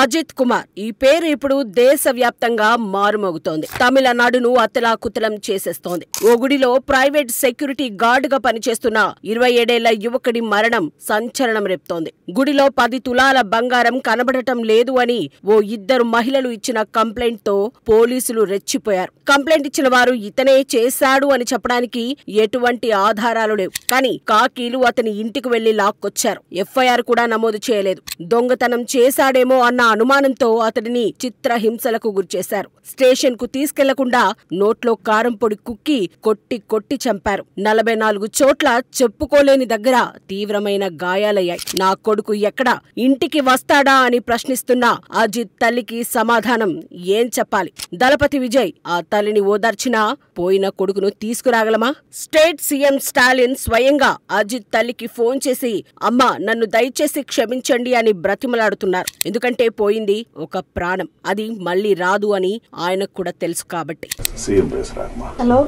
అజిత్ కుమార్ ఈ పేరు ఇప్పుడు దేశవ్యాప్తంగా మారుమోగుతోంది. తమిళనాడును అతలాకుతలం చేసేస్తోంది. ఓ గుడిలో ప్రైవేట్ సెక్యూరిటీ గార్డ్ గా పనిచేస్తున్న 27 ఏళ్ల యువకుడి మరణం సంచలనం రేపుతోంది. గుడిలో 10 తులాల బంగారం కనబడటం లేదు అని ఓ ఇద్దరు మహిళలు ఇచ్చిన కంప్లైంట్ తో పోలీసులు రెచ్చిపోయారు. కంప్లైంట్ ఇచ్చిన వారు ఇతనే చేశాడు అని చెప్పడానికి ఎటువంటి ఆధారాలు లేవు. కానీ కాకీలు అతని ఇంటికి వెళ్లి లాక్కొచ్చారు. ఎఫ్ఐఆర్ కూడా నమోదు చేయలేదు. దొంగతనం చేశాడేమో అన్న అనుమానంతో అతడిని చిత్రహింసలకు గురిచేశారు. స్టేషన్ కు తీసుకెళ్లకుండా నోట్లో కారం పొడి కుక్కి కొట్టి చంపారు. 44 చోట్ల చెప్పుకోలేని దగ్గర తీవ్రమైన గాయాలయ్యాయి. నా కొడుకు ఎక్కడా, ఇంటికి వస్తాడా అని ప్రశ్నిస్తున్న అజిత్ తల్లికి సమాధానం ఏం చెప్పాలి? దళపతి విజయ్ ఆ తల్లిని ఓదార్చినా పోయిన కొడుకును తీసుకురాగలమా? స్టేట్ సీఎం స్టాలిన్ స్వయంగా అజిత్ తల్లికి ఫోన్ చేసి అమ్మా నన్ను దయచేసి క్షమించండి అని బ్రతిమలాడుతున్నారు. ఎందుకంటే పోయింది ఒక ప్రాణం, అది మళ్ళీ రాదు అని ఆయనకు కూడా తెలుసు కాబట్టి. హలో,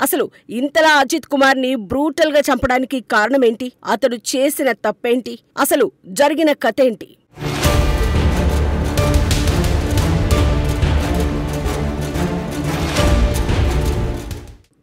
అసలు ఇంతలా అజిత్ కుమార్ ని బ్రూటల్ గా చంపడానికి కారణం ఏంటి? అతడు చేసిన తప్పేంటి? అసలు జరిగిన కథ ఏంటి?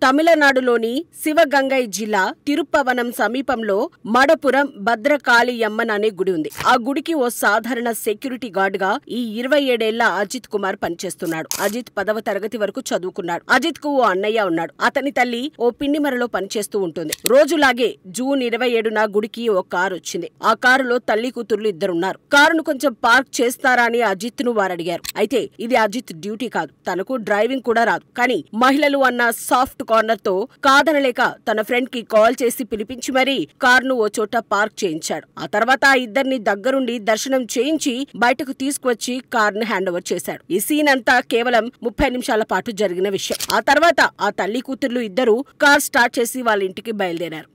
తమిళనాడులోని శివగంగై జిల్లా తిరుప్పవనం సమీపంలో మడపురం భద్రకాళియమ్మన్ అనే గుడి ఉంది. ఆ గుడికి ఓ సాధారణ సెక్యూరిటీ గార్డ్ గా ఈ 27 ఏళ్ల అజిత్ కుమార్ పనిచేస్తున్నాడు. అజిత్ 10వ తరగతి వరకు చదువుకున్నాడు. అజిత్ కు ఓ అన్నయ్య ఉన్నాడు. అతని తల్లి ఓ పిండిమరలో పనిచేస్తూ ఉంటుంది. రోజులాగే జూన్ 27న గుడికి ఓ కారు వచ్చింది. ఆ కారులో తల్లి కూతుర్లు ఇద్దరున్నారు. కారును కొంచెం పార్క్ చేస్తారా అని అజిత్ ను వారడిగారు. అయితే ఇది అజిత్ డ్యూటీ కాదు, తనకు డ్రైవింగ్ కూడా రాదు. కానీ మహిళలు అన్న సాఫ్ట్ కార్నర్ తో కాదనలేక తన ఫ్రెండ్ కి కాల్ చేసి పిలిపించి మరీ కారును ఓ చోట పార్క్ చేయించాడు. ఆ తర్వాత ఆ ఇద్దరిని దగ్గరుండి దర్శనం చేయించి బయటకు తీసుకువచ్చి కారును హ్యాండ్ ఓవర్ చేశాడు. ఈ సీన్ అంతా కేవలం 30 నిమిషాల పాటు జరిగిన విషయం. ఆ తర్వాత ఆ తల్లి కూతుర్లు ఇద్దరు కార్ స్టార్ట్ చేసి వాళ్ళ ఇంటికి బయలుదేరారు.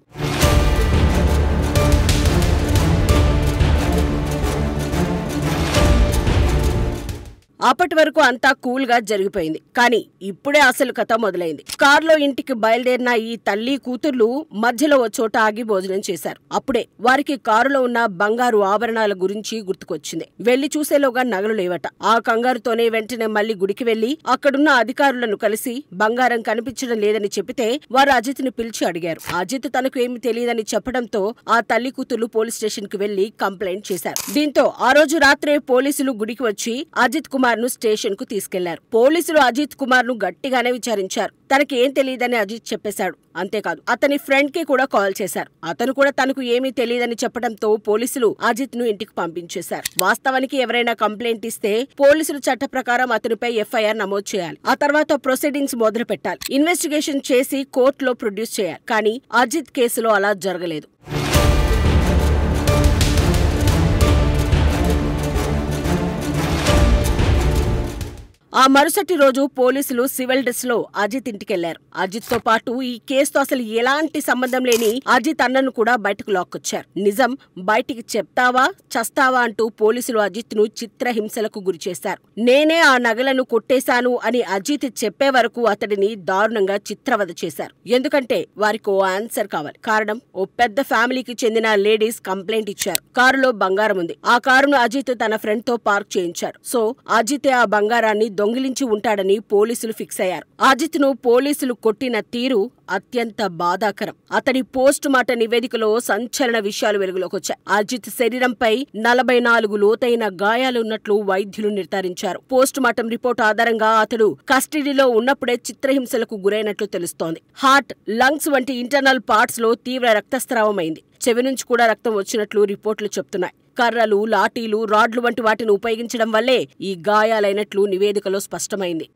అప్పటి వరకు అంతా కూల్ గా జరిగిపోయింది. కానీ ఇప్పుడే అసలు కథ మొదలైంది. కారులో ఇంటికి బయలుదేరిన ఈ తల్లి కూతుర్లు మధ్యలో ఓ చోట ఆగి భోజనం చేశారు. అప్పుడే వారికి కారులో ఉన్న బంగారు ఆభరణాల గురించి గుర్తుకొచ్చింది. వెళ్లి చూసేలోగా నగలు లేవట. ఆ కంగారుతోనే వెంటనే మళ్లీ గుడికి వెళ్లి అక్కడున్న అధికారులను కలిసి బంగారం కనిపించడం లేదని చెప్పితే వారు అజిత్ ని పిలిచి అడిగారు. అజిత్ తనకు ఏమి తెలియదని చెప్పడంతో ఆ తల్లి కూతుర్లు పోలీస్ స్టేషన్ కు వెళ్లి కంప్లైంట్ చేశారు. దీంతో ఆ రోజు రాత్రే పోలీసులు గుడికి వచ్చి అజిత్ కుమార్ ను స్టేషన్ కు తీసుకెళ్లారు. పోలీసులు అజిత్ కుమార్ ను గట్టిగానే విచారించారు. తనకి ఏం తెలియదని అజిత్ చెప్పేశాడు. అంతేకాదు అతని ఫ్రెండ్ కి కూడా కాల్ చేశారు. అతను కూడా తనకు ఏమీ తెలియదని చెప్పడంతో పోలీసులు అజిత్ ను ఇంటికి పంపించేశారు. వాస్తవానికి ఎవరైనా కంప్లైంట్ ఇస్తే పోలీసులు చట్ట ప్రకారం అతనిపై ఎఫ్ఐఆర్ నమోదు చేయాలి. ఆ తర్వాత ప్రొసీడింగ్స్ మొదలు పెట్టాలి. ఇన్వెస్టిగేషన్ చేసి కోర్టులో ప్రొడ్యూస్ చేయాలి. కానీ అజిత్ కేసులో అలా జరగలేదు. ఆ మరుసటి రోజు పోలీసులు సివిల్ డ్రెస్ లో అజిత్ ఇంటికెళ్లారు. అజిత్ తో పాటు ఈ కేసుతో అసలు ఎలాంటి సంబంధం లేని అజిత్ అన్నను కూడా బయటకు లాక్కొచ్చారు. నిజం బయటికి చెప్తావా చస్తావా అంటూ పోలీసులు అజిత్ ను చిత్రహింసలకు గురిచేశారు. నేనే ఆ నగలను కొట్టేశాను అని అజిత్ చెప్పే వరకు అతడిని దారుణంగా చిత్రవద చేశారు. ఎందుకంటే వారికి ఓ ఆన్సర్ కావాలి. కారణం, ఓ పెద్ద ఫ్యామిలీకి చెందిన లేడీస్ కంప్లైంట్ ఇచ్చారు. కారులో బంగారం ఉంది. ఆ కారును అజిత్ తన ఫ్రెండ్ తో పార్క్ చేయించారు. సో అజితే ఆ బంగారాన్ని దొంగిలించి ఉంటాడని పోలీసులు ఫిక్స్ అయ్యారు. అజిత్ ను పోలీసులు కొట్టిన తీరు అత్యంత బాధాకరం. అతడి పోస్ట్ మార్టం నివేదికలో సంచలన విషయాలు వెలుగులోకి వచ్చాయి. అజిత్ శరీరంపై 44 లోతైన గాయాలున్నట్లు వైద్యులు నిర్ధారించారు. పోస్ట్ మార్టం రిపోర్ట్ ఆధారంగా అతడు కస్టడీలో ఉన్నప్పుడే చిత్రహింసలకు గురైనట్లు తెలుస్తోంది. హార్ట్, లంగ్స్ వంటి ఇంటర్నల్ పార్ట్స్ లో తీవ్ర రక్తస్రావమైంది. చెవి నుంచి కూడా రక్తం వచ్చినట్లు రిపోర్టులు చెప్తున్నాయి. కర్రలు, లాఠీలు, రాడ్లు వంటి వాటిని ఉపయోగించడం వల్లే ఈ గాయాలైనట్లు నివేదికలో స్పష్టమైంది.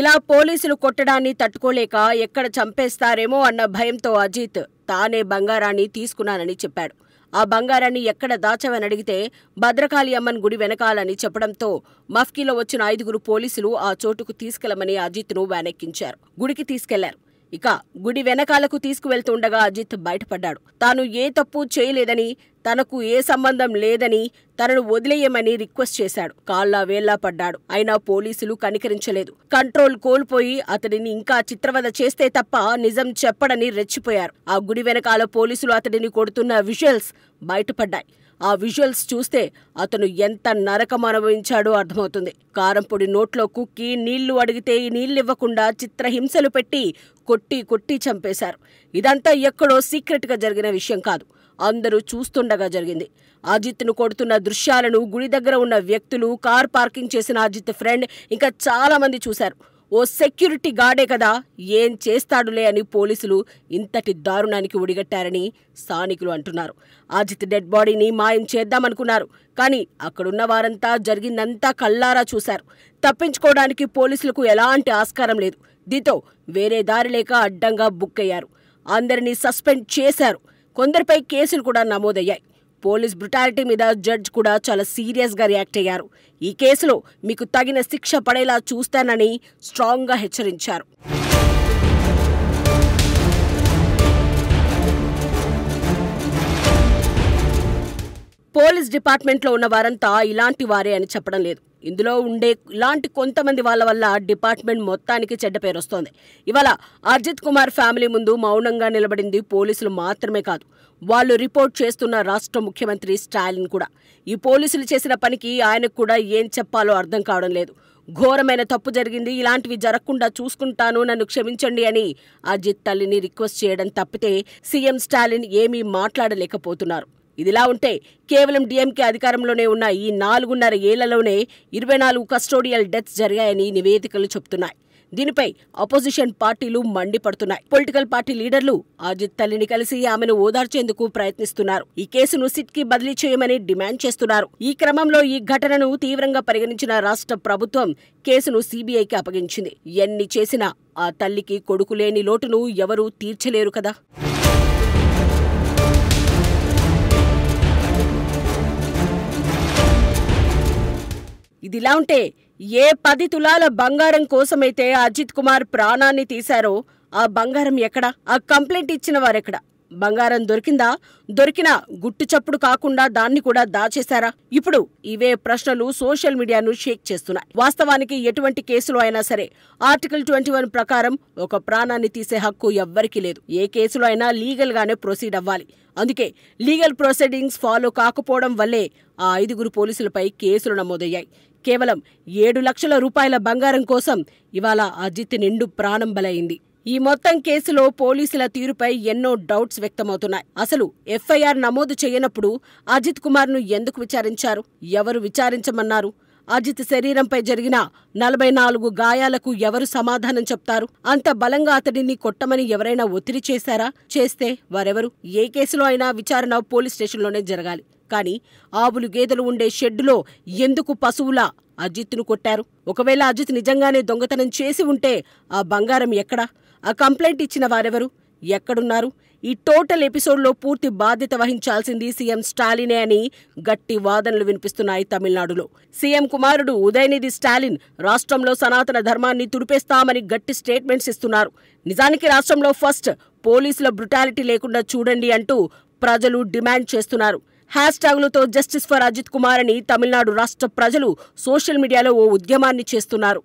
ఇలా పోలీసులు కొట్టడాన్ని తట్టుకోలేక ఎక్కడ చంపేస్తారేమో అన్న భయంతో అజిత్ తానే బంగారాన్ని తీసుకున్నానని చెప్పాడు. ఆ బంగారాన్ని ఎక్కడ దాచవని అడిగితే భద్రకాళియమ్మన్ గుడి వెనకాలని చెప్పడంతో మఫ్కీలో వచ్చిన 5 పోలీసులు ఆ చోటుకు తీసుకెళ్లమని అజిత్ ను వ్యానెక్కించారు. గుడికి తీసుకెళ్లారు. ఇక గుడి వెనకాలకు తీసుకువెళ్తుండగా అజిత్ బయటపడ్డాడు. తాను ఏ తప్పు చేయలేదని, తనకు ఏ సంబంధం లేదని తనను వదిలేయమని రిక్వెస్ట్ చేశాడు. కాళ్లా వేళ్లా పడ్డాడు. అయినా పోలీసులు కనికరించలేదు. కంట్రోల్ కోల్పోయి అతడిని ఇంకా చిత్రవద చేస్తే తప్ప నిజం చెప్పడని రెచ్చిపోయారు. ఆ గుడి వెనకాల పోలీసులు అతడిని కొడుతున్న విజువల్స్ బయటపడ్డాయి. ఆ విజువల్స్ చూస్తే అతను ఎంత నరకం అనుభవించాడో అర్థమవుతుంది. కారంపొడి నోట్లో కుక్కి నీళ్లు అడిగితే నీళ్లివ్వకుండా చిత్రహింసలు పెట్టి కొట్టి చంపేశారు. ఇదంతా ఎక్కడో సీక్రెట్ గా జరిగిన విషయం కాదు, అందరూ చూస్తుండగా జరిగింది. అజిత్ను కొడుతున్న దృశ్యాలను గుడి దగ్గర ఉన్న వ్యక్తులు, కార్ పార్కింగ్ చేసిన అజిత్ ఫ్రెండ్, ఇంకా చాలా మంది చూశారు. ఓ సెక్యూరిటీ గార్డే కదా, ఏం చేస్తాడులే అని పోలీసులు ఇంతటి దారుణానికి ఒడిగట్టారని స్థానికులు అంటున్నారు. అజిత్ డెడ్ బాడీని మాయం చేద్దామనుకున్నారు. కానీ అక్కడున్న వారంతా జరిగిందంతా కళ్ళారా చూశారు. తప్పించుకోవడానికి పోలీసులకు ఎలాంటి ఆస్కారం లేదు. దీంతో వేరే దారి లేక అడ్డంగా బుక్ అయ్యారు. అందరినీ సస్పెండ్ చేశారు. కొందరిపై కేసులు కూడా నమోదయ్యాయి. పోలీస్ బ్రుటాలిటీ మీద జడ్జ్ కూడా చాలా సీరియస్గా రియాక్ట్ అయ్యారు. ఈ కేసులో మీకు తగిన శిక్ష పడేలా చూస్తానని స్ట్రాంగ్గా హెచ్చరించారు. పోలీస్ డిపార్ట్మెంట్లో ఉన్న వారంతా ఇలాంటి వారే అని చెప్పడం లేదు. ఇందులో ఉండే ఇలాంటి కొంతమంది వాళ్ళ వల్ల డిపార్ట్మెంట్ మొత్తానికి చెడ్డ పేరు వస్తోంది. ఇవాళ అజిత్ కుమార్ ఫ్యామిలీ ముందు మౌనంగా నిలబడింది పోలీసులు మాత్రమే కాదు, వాళ్ళు రిపోర్ట్ చేస్తున్న రాష్ట్ర ముఖ్యమంత్రి స్టాలిన్ కూడా. ఈ పోలీసులు చేసిన పనికి ఆయనకు కూడా ఏం చెప్పాలో అర్థం కావడం లేదు. ఘోరమైన తప్పు జరిగింది, ఇలాంటివి జరగకుండా చూసుకుంటాను, నన్ను క్షమించండి అని అజిత్ తల్లిని రిక్వెస్ట్ చేయడం తప్పితే సీఎం స్టాలిన్ ఏమీ మాట్లాడలేకపోతున్నారు. ఇదిలా ఉంటే కేవలం డీఎంకే అధికారంలోనే ఉన్న ఈ 4.5 ఏళ్లలోనే 24 కస్టోడియల్ డెత్స్ జరిగాయని నివేదికలు చెబుతున్నాయి. దీనిపై అపోజిషన్ పార్టీలు మండిపడుతున్నాయి. పొలిటికల్ పార్టీ లీడర్లు అజిత్ తల్లిని కలిసి ఆమెను ఓదార్చేందుకు ప్రయత్నిస్తున్నారు. ఈ కేసును సిట్కి బదిలీ చేయమని డిమాండ్ చేస్తున్నారు. ఈ క్రమంలో ఈ ఘటనను తీవ్రంగా పరిగణించిన రాష్ట్ర ప్రభుత్వం కేసును సీబీఐకి అప్పగించింది. ఎన్ని చేసినా ఆ తల్లికి కొడుకు లేని లోటును ఎవరూ తీర్చలేరు కదా. ఇదిలా ఉంటే ఏ 10 తులాల బంగారం కోసమైతే అజిత్ కుమార్ ప్రాణాన్ని తీశారో ఆ బంగారం ఎక్కడా? ఆ కంప్లైంట్ ఇచ్చిన వారెక్కడా? బంగారం దొరికిందా? దొరికినా గుట్టు చప్పుడు కాకుండా దాన్ని కూడా దాచేశారా? ఇప్పుడు ఇవే ప్రశ్నలు సోషల్ మీడియాను షేక్ చేస్తున్నాయి. వాస్తవానికి ఎటువంటి కేసులో అయినా సరే ఆర్టికల్ 21 ప్రకారం ఒక ప్రాణాన్ని తీసే హక్కు ఎవ్వరికీ లేదు. ఏ కేసులో అయినా లీగల్ గానే ప్రొసీడ్ అవ్వాలి. అందుకే లీగల్ ప్రొసీడింగ్స్ ఫాలో కాకపోవడం వల్లే ఆ 5 పోలీసులపై కేసులు నమోదయ్యాయి. కేవలం 7 లక్షల రూపాయల బంగారం కోసం ఇవాళ అజిత్ నిండు ప్రాణం బలైంది. ఈ మొత్తం కేసులో పోలీసుల తీరుపై ఎన్నో డౌట్స్ వ్యక్తమవుతున్నాయి. అసలు ఎఫ్ఐఆర్ నమోదు చేయనప్పుడు అజిత్ కుమార్ను ఎందుకు విచారించారు? ఎవరు విచారించమన్నారు? అజిత్ శరీరంపై జరిగిన 44 గాయాలకు ఎవరు సమాధానం చెప్తారు? అంత బలంగా అతడిని కొట్టమని ఎవరైనా ఒత్తిడి చేశారా? చేస్తే వారెవరు? ఏ కేసులో అయినా విచారణ పోలీస్ స్టేషన్లోనే జరగాలి. కానీ ఆవులు గేదెలు ఉండే షెడ్డులో ఎందుకు పశువులా అజిత్ను కొట్టారు? ఒకవేళ అజిత్ నిజంగానే దొంగతనం చేసి ఉంటే ఆ బంగారం ఎక్కడా? ఆ కంప్లైంట్ ఇచ్చిన వారెవరు? ఎక్కడున్నారు? ఈ టోటల్ ఎపిసోడ్లో పూర్తి బాధ్యత వహించాల్సింది సీఎం స్టాలినే అని గట్టి వాదనలు వినిపిస్తున్నాయి తమిళనాడులో. సీఎం కుమారుడు ఉదయనిధి స్టాలిన్ రాష్ట్రంలో సనాతన ధర్మాన్ని తుడిపేస్తామని గట్టి స్టేట్మెంట్స్ ఇస్తున్నారు. నిజానికి రాష్ట్రంలో ఫస్ట్ పోలీసుల బ్రుటాలిటీ లేకుండా చూడండి అంటూ ప్రజలు డిమాండ్ చేస్తున్నారు. హ్యాష్ట్యాగులతో జస్టిస్ ఫర్ అజిత్ కుమార్ అని తమిళనాడు రాష్ట్ర ప్రజలు సోషల్ మీడియాలో ఓ ఉద్యమాన్ని చేస్తున్నారు.